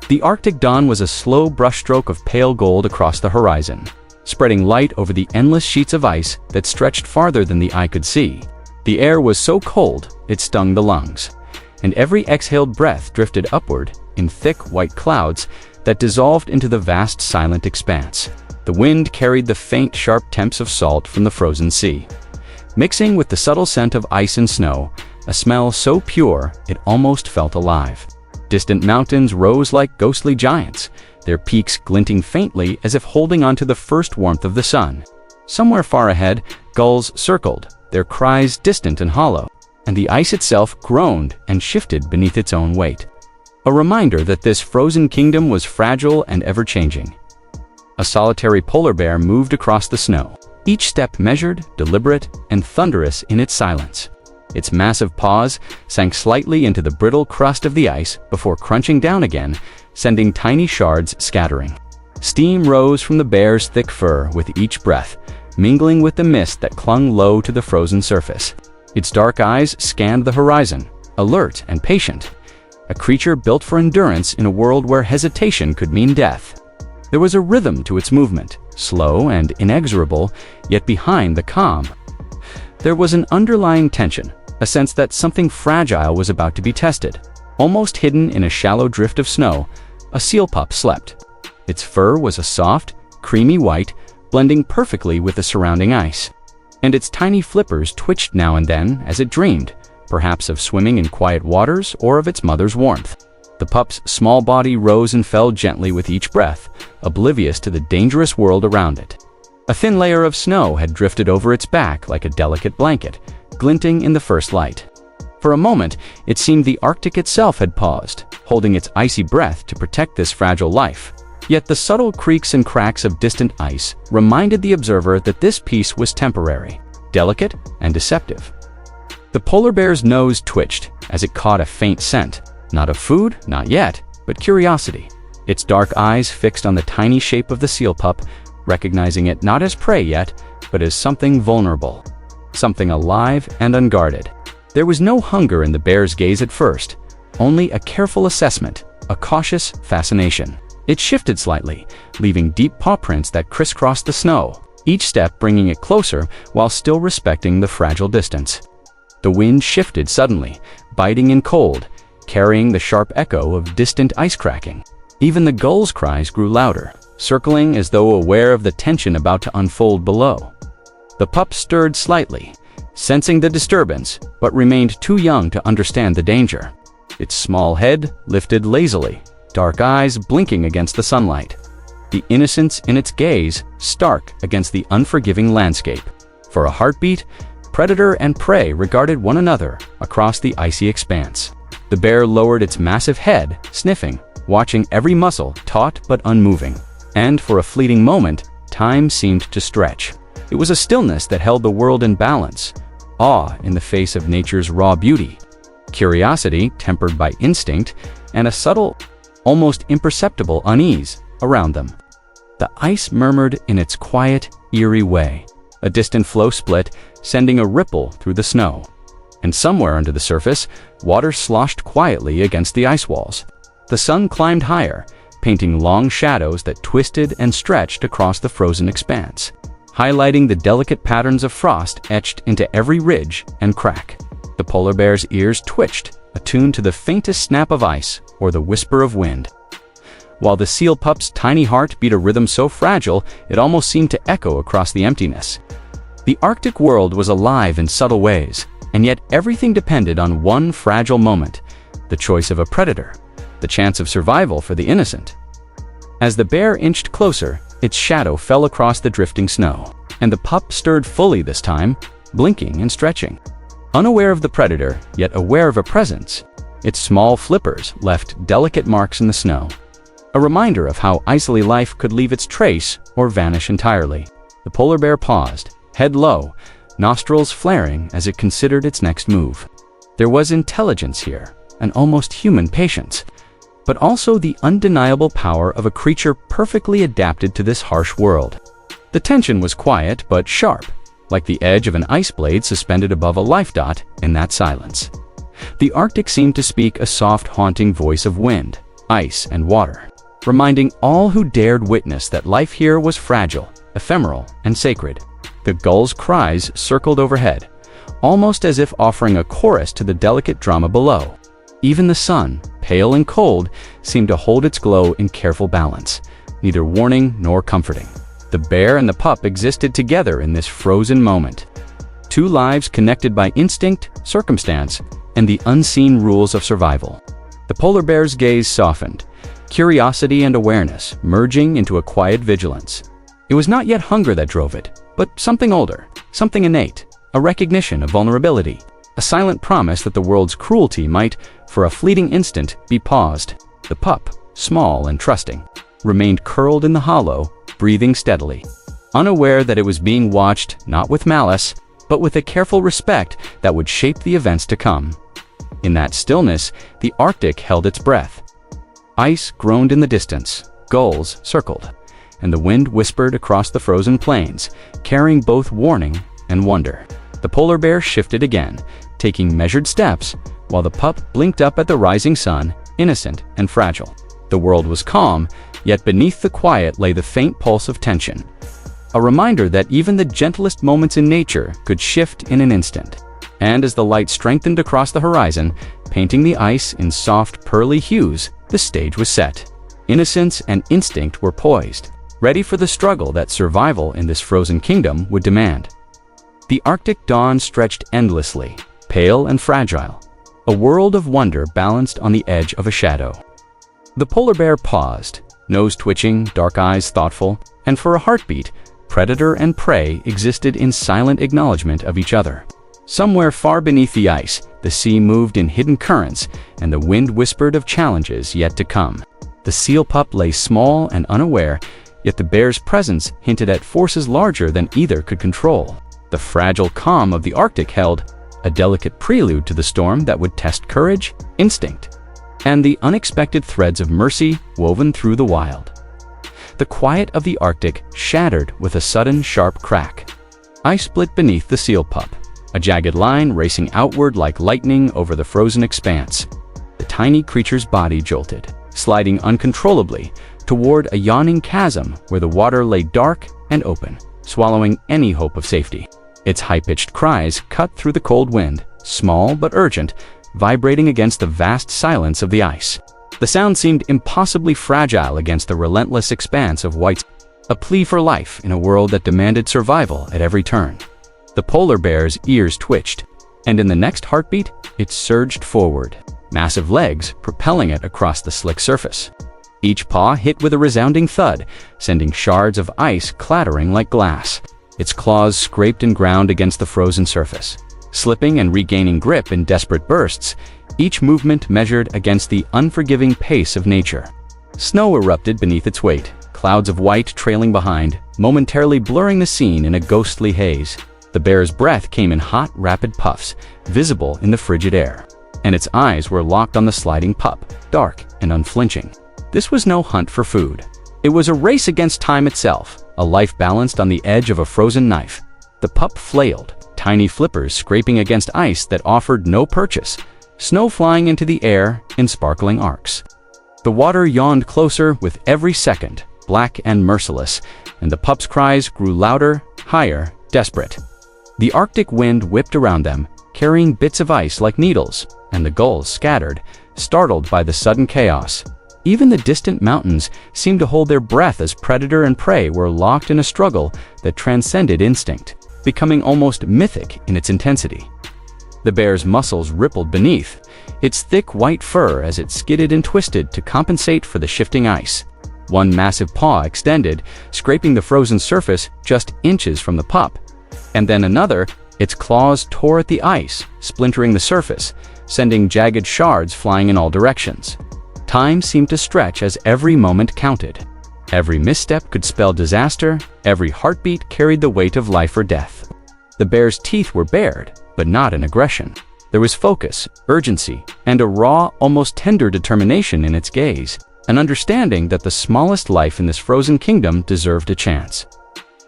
The Arctic dawn was a slow brushstroke of pale gold across the horizon, spreading light over the endless sheets of ice that stretched farther than the eye could see. The air was so cold, it stung the lungs, and every exhaled breath drifted upward in thick white clouds that dissolved into the vast silent expanse. The wind carried the faint, sharp temps of salt from the frozen sea, mixing with the subtle scent of ice and snow, a smell so pure it almost felt alive. Distant mountains rose like ghostly giants, their peaks glinting faintly as if holding on to the first warmth of the sun. Somewhere far ahead, gulls circled, their cries distant and hollow, and the ice itself groaned and shifted beneath its own weight. A reminder that this frozen kingdom was fragile and ever-changing. A solitary polar bear moved across the snow, each step measured, deliberate, and thunderous in its silence. Its massive paws sank slightly into the brittle crust of the ice before crunching down again, sending tiny shards scattering. Steam rose from the bear's thick fur with each breath, mingling with the mist that clung low to the frozen surface. Its dark eyes scanned the horizon, alert and patient, a creature built for endurance in a world where hesitation could mean death. There was a rhythm to its movement, slow and inexorable, yet behind the calm, there was an underlying tension, a sense that something fragile was about to be tested. Almost hidden in a shallow drift of snow, a seal pup slept. Its fur was a soft, creamy white, blending perfectly with the surrounding ice. And its tiny flippers twitched now and then as it dreamed, perhaps of swimming in quiet waters or of its mother's warmth. The pup's small body rose and fell gently with each breath, oblivious to the dangerous world around it. A thin layer of snow had drifted over its back like a delicate blanket, glinting in the first light. For a moment, it seemed the Arctic itself had paused, holding its icy breath to protect this fragile life. Yet the subtle creaks and cracks of distant ice reminded the observer that this peace was temporary, delicate, and deceptive. The polar bear's nose twitched as it caught a faint scent, not of food, not yet, but curiosity. Its dark eyes fixed on the tiny shape of the seal pup, recognizing it not as prey yet, but as something vulnerable, something alive and unguarded. There was no hunger in the bear's gaze at first, only a careful assessment, a cautious fascination. It shifted slightly, leaving deep paw prints that crisscrossed the snow, each step bringing it closer while still respecting the fragile distance. The wind shifted suddenly, biting and cold, carrying the sharp echo of distant ice cracking. Even the gulls' cries grew louder, circling as though aware of the tension about to unfold below. The pup stirred slightly, sensing the disturbance, but remained too young to understand the danger. Its small head lifted lazily, dark eyes blinking against the sunlight, the innocence in its gaze stark against the unforgiving landscape. For a heartbeat, predator and prey regarded one another across the icy expanse. The bear lowered its massive head, sniffing, watching every muscle taut but unmoving. And for a fleeting moment, time seemed to stretch. It was a stillness that held the world in balance, awe in the face of nature's raw beauty, curiosity tempered by instinct, and a subtle, almost imperceptible unease around them. The ice murmured in its quiet, eerie way. A distant floe split, sending a ripple through the snow. And somewhere under the surface, water sloshed quietly against the ice walls. The sun climbed higher, painting long shadows that twisted and stretched across the frozen expanse, highlighting the delicate patterns of frost etched into every ridge and crack. The polar bear's ears twitched, attuned to the faintest snap of ice or the whisper of wind, while the seal pup's tiny heart beat a rhythm so fragile it almost seemed to echo across the emptiness. The Arctic world was alive in subtle ways, and yet everything depended on one fragile moment, the choice of a predator, the chance of survival for the innocent. As the bear inched closer, its shadow fell across the drifting snow, and the pup stirred fully this time, blinking and stretching. Unaware of the predator, yet aware of a presence, its small flippers left delicate marks in the snow, a reminder of how icily life could leave its trace or vanish entirely. The polar bear paused, head low, nostrils flaring as it considered its next move. There was intelligence here, an almost human patience, but also the undeniable power of a creature perfectly adapted to this harsh world. The tension was quiet but sharp, like the edge of an ice blade suspended above a life dot in that silence. The Arctic seemed to speak a soft, haunting voice of wind, ice and water, reminding all who dared witness that life here was fragile, ephemeral, and sacred. The gulls' cries circled overhead, almost as if offering a chorus to the delicate drama below. Even the sun, pale and cold, seemed to hold its glow in careful balance, neither warning nor comforting. The bear and the pup existed together in this frozen moment. Two lives connected by instinct, circumstance, and the unseen rules of survival. The polar bear's gaze softened, curiosity and awareness merging into a quiet vigilance. It was not yet hunger that drove it, but something older, something innate, a recognition of vulnerability, a silent promise that the world's cruelty might, for a fleeting instant, be paused. The pup, small and trusting, remained curled in the hollow, breathing steadily, unaware that it was being watched not with malice, but with a careful respect that would shape the events to come. In that stillness, the Arctic held its breath. Ice groaned in the distance, gulls circled, and the wind whispered across the frozen plains, carrying both warning and wonder. The polar bear shifted again, taking measured steps, while the pup blinked up at the rising sun, innocent and fragile. The world was calm, yet beneath the quiet lay the faint pulse of tension, a reminder that even the gentlest moments in nature could shift in an instant. And as the light strengthened across the horizon, painting the ice in soft, pearly hues, the stage was set. Innocence and instinct were poised, ready for the struggle that survival in this frozen kingdom would demand. The Arctic dawn stretched endlessly, pale and fragile, a world of wonder balanced on the edge of a shadow. The polar bear paused, nose twitching, dark eyes thoughtful, and for a heartbeat, predator and prey existed in silent acknowledgement of each other. Somewhere far beneath the ice, the sea moved in hidden currents, and the wind whispered of challenges yet to come. The seal pup lay small and unaware, yet the bear's presence hinted at forces larger than either could control. The fragile calm of the Arctic held a delicate prelude to the storm that would test courage, instinct, and the unexpected threads of mercy woven through the wild. The quiet of the Arctic shattered with a sudden sharp crack. Ice split beneath the seal pup, a jagged line racing outward like lightning over the frozen expanse. The tiny creature's body jolted, sliding uncontrollably toward a yawning chasm where the water lay dark and open, swallowing any hope of safety. Its high-pitched cries cut through the cold wind, small but urgent, vibrating against the vast silence of the ice. The sound seemed impossibly fragile against the relentless expanse of white, a plea for life in a world that demanded survival at every turn. The polar bear's ears twitched, and in the next heartbeat, it surged forward, massive legs propelling it across the slick surface. Each paw hit with a resounding thud, sending shards of ice clattering like glass. Its claws scraped and ground against the frozen surface, slipping and regaining grip in desperate bursts, each movement measured against the unforgiving pace of nature. Snow erupted beneath its weight, clouds of white trailing behind, momentarily blurring the scene in a ghostly haze. The bear's breath came in hot, rapid puffs, visible in the frigid air, and its eyes were locked on the sliding pup, dark and unflinching. This was no hunt for food. It was a race against time itself, a life balanced on the edge of a frozen knife. The pup flailed, tiny flippers scraping against ice that offered no purchase, snow flying into the air in sparkling arcs. The water yawned closer with every second, black and merciless, and the pup's cries grew louder, higher, desperate. The Arctic wind whipped around them, carrying bits of ice like needles, and the gulls scattered, startled by the sudden chaos. Even the distant mountains seemed to hold their breath as predator and prey were locked in a struggle that transcended instinct, becoming almost mythic in its intensity. The bear's muscles rippled beneath, its thick white fur as it skidded and twisted to compensate for the shifting ice. One massive paw extended, scraping the frozen surface just inches from the pup, and then another, its claws tore at the ice, splintering the surface, sending jagged shards flying in all directions. Time seemed to stretch as every moment counted. Every misstep could spell disaster, every heartbeat carried the weight of life or death. The bear's teeth were bared, but not in aggression. There was focus, urgency, and a raw, almost tender determination in its gaze, an understanding that the smallest life in this frozen kingdom deserved a chance.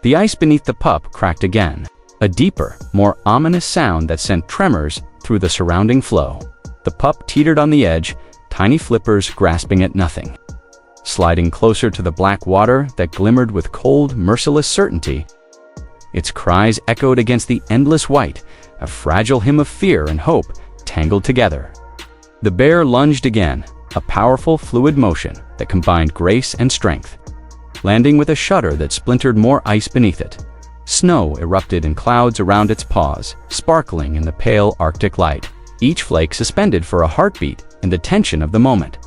The ice beneath the pup cracked again, a deeper, more ominous sound that sent tremors through the surrounding flow. The pup teetered on the edge, tiny flippers grasping at nothing. Sliding closer to the black water that glimmered with cold, merciless certainty, its cries echoed against the endless white, a fragile hymn of fear and hope tangled together. The bear lunged again, a powerful, fluid motion that combined grace and strength, landing with a shudder that splintered more ice beneath it. Snow erupted in clouds around its paws, sparkling in the pale Arctic light, each flake suspended for a heartbeat in the tension of the moment.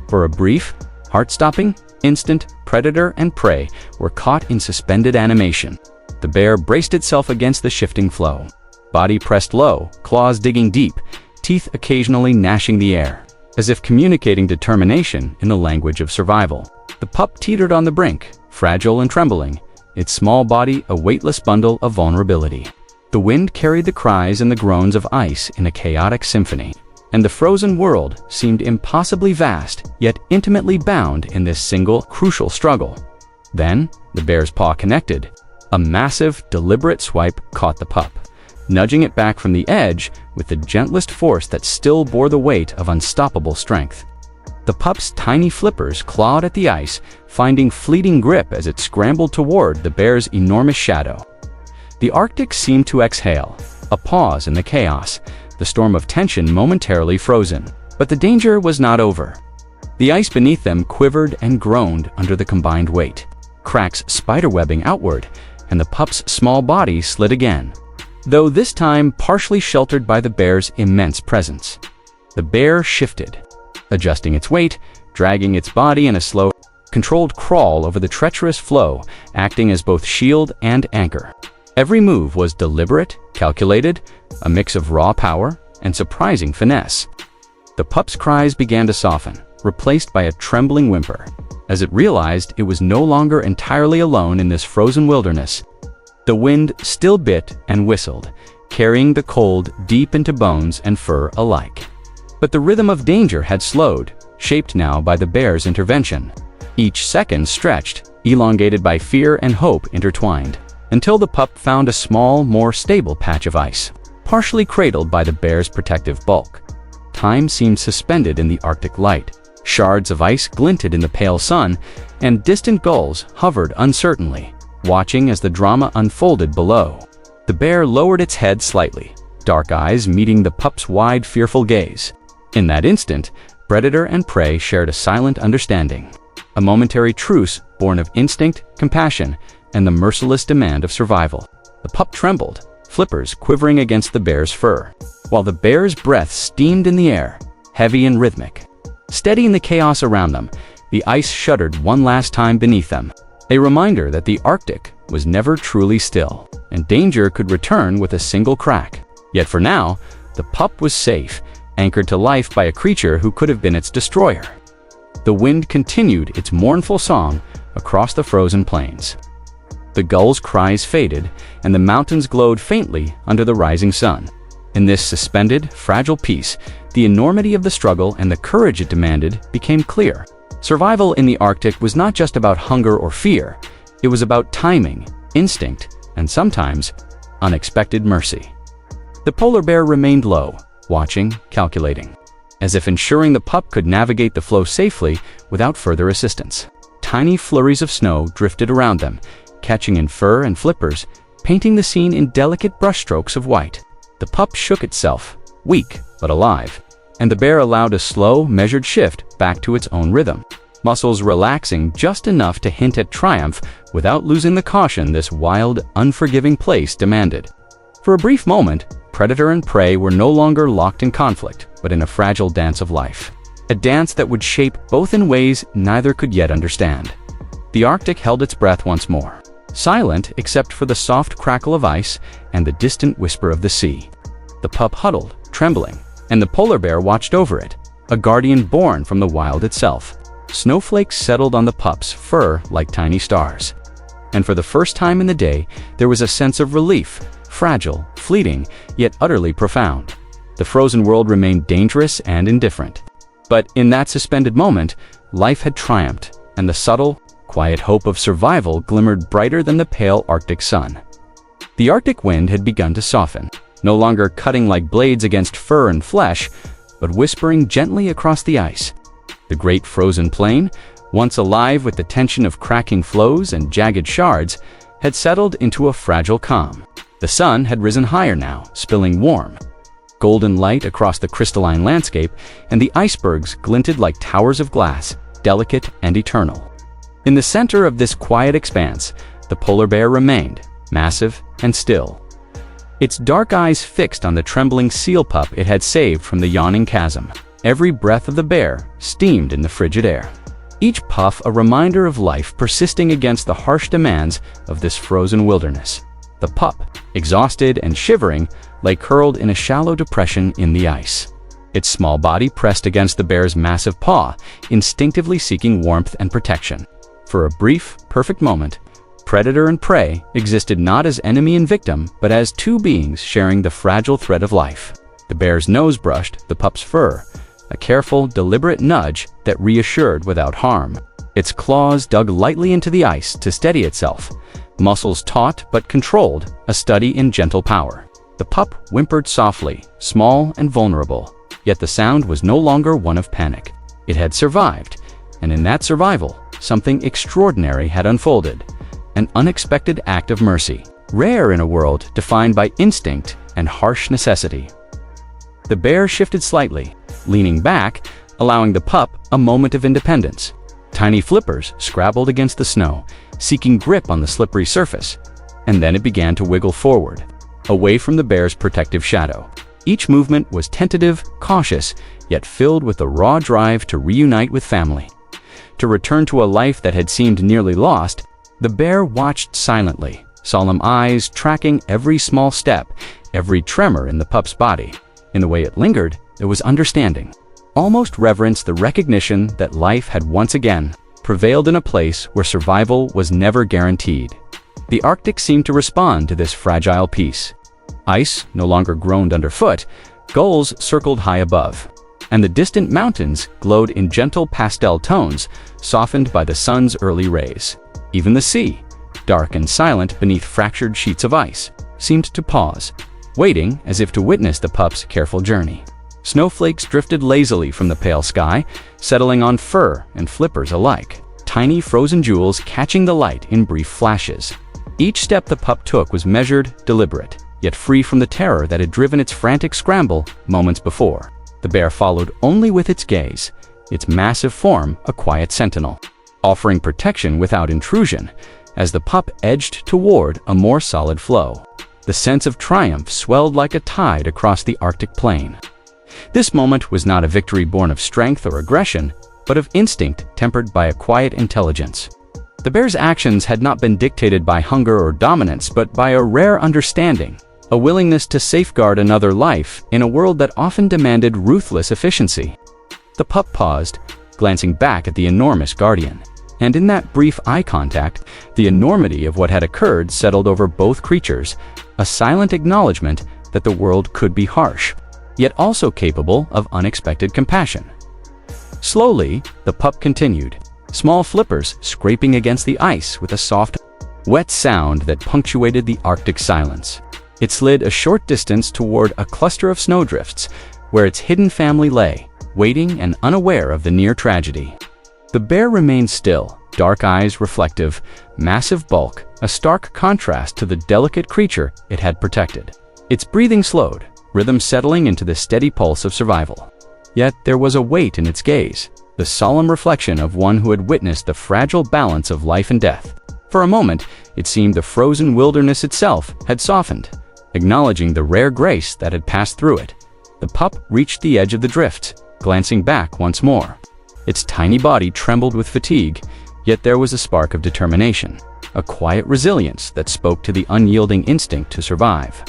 For a brief, heart-stopping instant, predator and prey were caught in suspended animation. The bear braced itself against the shifting flow, body pressed low, claws digging deep, teeth occasionally gnashing the air, as if communicating determination in the language of survival. The pup teetered on the brink, fragile and trembling, its small body a weightless bundle of vulnerability. The wind carried the cries and the groans of ice in a chaotic symphony, and the frozen world seemed impossibly vast, yet intimately bound in this single, crucial struggle. Then, the bear's paw connected. A massive, deliberate swipe caught the pup, nudging it back from the edge with the gentlest force that still bore the weight of unstoppable strength. The pup's tiny flippers clawed at the ice, finding fleeting grip as it scrambled toward the bear's enormous shadow. The Arctic seemed to exhale, a pause in the chaos, the storm of tension momentarily frozen. But the danger was not over. The ice beneath them quivered and groaned under the combined weight, cracks spiderwebbing outward, and the pup's small body slid again, though this time partially sheltered by the bear's immense presence. The bear shifted, adjusting its weight, dragging its body in a slow, controlled crawl over the treacherous flow, acting as both shield and anchor. Every move was deliberate, calculated, a mix of raw power and surprising finesse. The pup's cries began to soften, replaced by a trembling whimper, as it realized it was no longer entirely alone in this frozen wilderness. The wind still bit and whistled, carrying the cold deep into bones and fur alike. But the rhythm of danger had slowed, shaped now by the bear's intervention. Each second stretched, elongated by fear and hope intertwined, until the pup found a small, more stable patch of ice, partially cradled by the bear's protective bulk. Time seemed suspended in the Arctic light. Shards of ice glinted in the pale sun, and distant gulls hovered uncertainly, watching as the drama unfolded below. The bear lowered its head slightly, dark eyes meeting the pup's wide, fearful gaze. In that instant, predator and prey shared a silent understanding, a momentary truce born of instinct, compassion, and the merciless demand of survival. The pup trembled, flippers quivering against the bear's fur, while the bear's breath steamed in the air, heavy and rhythmic. Steady in the chaos around them, the ice shuddered one last time beneath them, a reminder that the Arctic was never truly still, and danger could return with a single crack. Yet for now, the pup was safe, anchored to life by a creature who could have been its destroyer. The wind continued its mournful song across the frozen plains. The gulls' cries faded, and the mountains glowed faintly under the rising sun. In this suspended, fragile peace, the enormity of the struggle and the courage it demanded became clear. Survival in the Arctic was not just about hunger or fear. It was about timing, instinct, and sometimes unexpected mercy. The polar bear remained low, watching, calculating, as if ensuring the pup could navigate the flow safely without further assistance. Tiny flurries of snow drifted around them, catching in fur and flippers, painting the scene in delicate brushstrokes of white. The pup shook itself, weak but alive, and the bear allowed a slow, measured shift back to its own rhythm, muscles relaxing just enough to hint at triumph without losing the caution this wild, unforgiving place demanded. For a brief moment, predator and prey were no longer locked in conflict, but in a fragile dance of life, a dance that would shape both in ways neither could yet understand. The Arctic held its breath once more, silent except for the soft crackle of ice and the distant whisper of the sea. The pup huddled, trembling, and the polar bear watched over it, a guardian born from the wild itself. Snowflakes settled on the pup's fur like tiny stars, and for the first time in the day, there was a sense of relief, fragile, fleeting, yet utterly profound. The frozen world remained dangerous and indifferent, but in that suspended moment, life had triumphed, and the subtle, quiet hope of survival glimmered brighter than the pale Arctic sun. The Arctic wind had begun to soften, no longer cutting like blades against fur and flesh, but whispering gently across the ice. The great frozen plain, once alive with the tension of cracking floes and jagged shards, had settled into a fragile calm. The sun had risen higher now, spilling warm, golden light across the crystalline landscape, and the icebergs glinted like towers of glass, delicate and eternal. In the center of this quiet expanse, the polar bear remained, massive and still, its dark eyes fixed on the trembling seal pup it had saved from the yawning chasm. Every breath of the bear steamed in the frigid air, each puff a reminder of life persisting against the harsh demands of this frozen wilderness. The pup, exhausted and shivering, lay curled in a shallow depression in the ice, its small body pressed against the bear's massive paw, instinctively seeking warmth and protection. For a brief, perfect moment, predator and prey existed not as enemy and victim, but as two beings sharing the fragile thread of life. The bear's nose brushed the pup's fur, a careful, deliberate nudge that reassured without harm. Its claws dug lightly into the ice to steady itself, muscles taut but controlled, a study in gentle power. The pup whimpered softly, small and vulnerable, yet the sound was no longer one of panic. It had survived, and in that survival, something extraordinary had unfolded. An unexpected act of mercy, rare in a world defined by instinct and harsh necessity. The bear shifted slightly, leaning back, allowing the pup a moment of independence. Tiny flippers scrabbled against the snow, seeking grip on the slippery surface, and then it began to wiggle forward, away from the bear's protective shadow. Each movement was tentative, cautious, yet filled with a raw drive to reunite with family, to return to a life that had seemed nearly lost. The bear watched silently, solemn eyes tracking every small step, every tremor in the pup's body. In the way it lingered, there was understanding, almost reverence, the recognition that life had once again prevailed in a place where survival was never guaranteed. The Arctic seemed to respond to this fragile peace. Ice no longer groaned underfoot, gulls circled high above, and the distant mountains glowed in gentle pastel tones, softened by the sun's early rays. Even the sea, dark and silent beneath fractured sheets of ice, seemed to pause, waiting as if to witness the pup's careful journey. Snowflakes drifted lazily from the pale sky, settling on fur and flippers alike, tiny frozen jewels catching the light in brief flashes. Each step the pup took was measured, deliberate, yet free from the terror that had driven its frantic scramble moments before. The bear followed only with its gaze, its massive form a quiet sentinel, offering protection without intrusion, as the pup edged toward a more solid flow. The sense of triumph swelled like a tide across the Arctic plain. This moment was not a victory born of strength or aggression, but of instinct tempered by a quiet intelligence. The bear's actions had not been dictated by hunger or dominance, but by a rare understanding, a willingness to safeguard another life in a world that often demanded ruthless efficiency. The pup paused, glancing back at the enormous guardian, and in that brief eye contact, the enormity of what had occurred settled over both creatures, a silent acknowledgement that the world could be harsh, yet also capable of unexpected compassion. Slowly, the pup continued, small flippers scraping against the ice with a soft, wet sound that punctuated the Arctic silence. It slid a short distance toward a cluster of snowdrifts, where its hidden family lay, waiting and unaware of the near tragedy. The bear remained still, dark eyes reflective, massive bulk, a stark contrast to the delicate creature it had protected. Its breathing slowed, rhythm settling into the steady pulse of survival. Yet there was a weight in its gaze, the solemn reflection of one who had witnessed the fragile balance of life and death. For a moment, it seemed the frozen wilderness itself had softened, acknowledging the rare grace that had passed through it. The pup reached the edge of the drift, glancing back once more. Its tiny body trembled with fatigue, yet there was a spark of determination, a quiet resilience that spoke to the unyielding instinct to survive.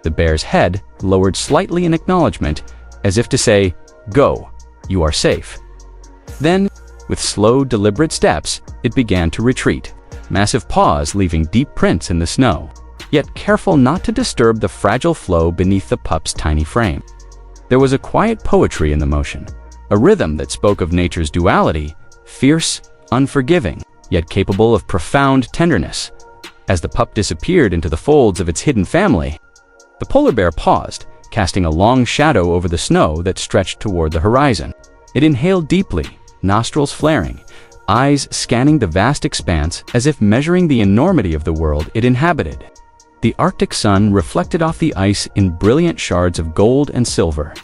The bear's head lowered slightly in acknowledgement, as if to say, "Go, you are safe." Then, with slow, deliberate steps, it began to retreat, massive paws leaving deep prints in the snow, yet careful not to disturb the fragile flow beneath the pup's tiny frame. There was a quiet poetry in the motion, a rhythm that spoke of nature's duality, fierce, unforgiving, yet capable of profound tenderness. As the pup disappeared into the folds of its hidden family, the polar bear paused, casting a long shadow over the snow that stretched toward the horizon. It inhaled deeply, nostrils flaring, eyes scanning the vast expanse as if measuring the enormity of the world it inhabited. The Arctic sun reflected off the ice in brilliant shards of gold and silver,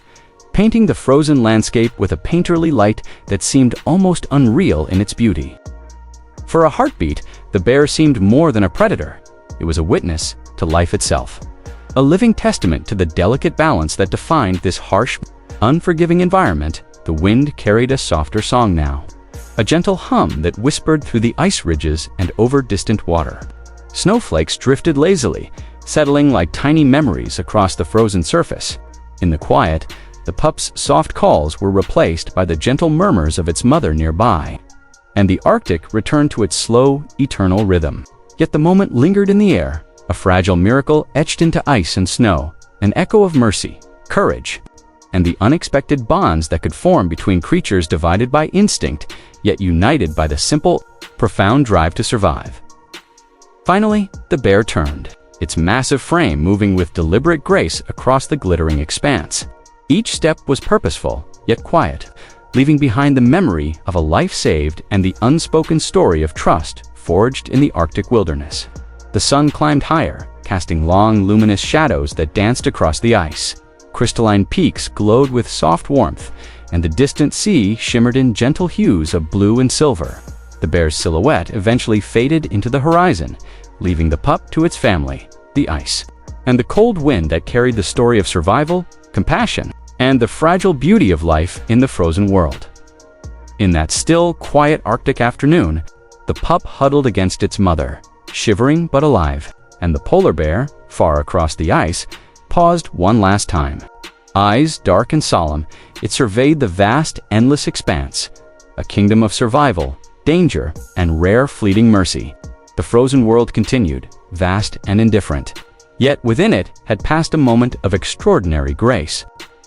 painting the frozen landscape with a painterly light that seemed almost unreal in its beauty. For a heartbeat, the bear seemed more than a predator. It was a witness to life itself, a living testament to the delicate balance that defined this harsh, unforgiving environment. The wind carried a softer song now, a gentle hum that whispered through the ice ridges and over distant water. Snowflakes drifted lazily, settling like tiny memories across the frozen surface. In the quiet, the pup's soft calls were replaced by the gentle murmurs of its mother nearby, and the Arctic returned to its slow, eternal rhythm. Yet the moment lingered in the air, a fragile miracle etched into ice and snow, an echo of mercy, courage, and the unexpected bonds that could form between creatures divided by instinct, yet united by the simple, profound drive to survive. Finally, the bear turned, its massive frame moving with deliberate grace across the glittering expanse. Each step was purposeful, yet quiet, leaving behind the memory of a life saved and the unspoken story of trust forged in the Arctic wilderness. The sun climbed higher, casting long, luminous shadows that danced across the ice. Crystalline peaks glowed with soft warmth, and the distant sea shimmered in gentle hues of blue and silver. The bear's silhouette eventually faded into the horizon, leaving the pup to its family, the ice, and the cold wind that carried the story of survival, compassion, and the fragile beauty of life in the frozen world. In that still, quiet Arctic afternoon, the pup huddled against its mother, shivering but alive, and the polar bear, far across the ice, paused one last time. Eyes dark and solemn, it surveyed the vast, endless expanse, a kingdom of survival, danger, and rare fleeting mercy. The frozen world continued, vast and indifferent. Yet within it had passed a moment of extraordinary grace,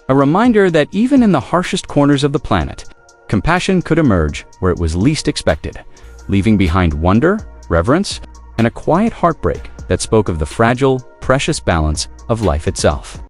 a reminder that even in the harshest corners of the planet, compassion could emerge where it was least expected, leaving behind wonder, reverence, and a quiet heartbreak that spoke of the fragile, precious balance of life itself.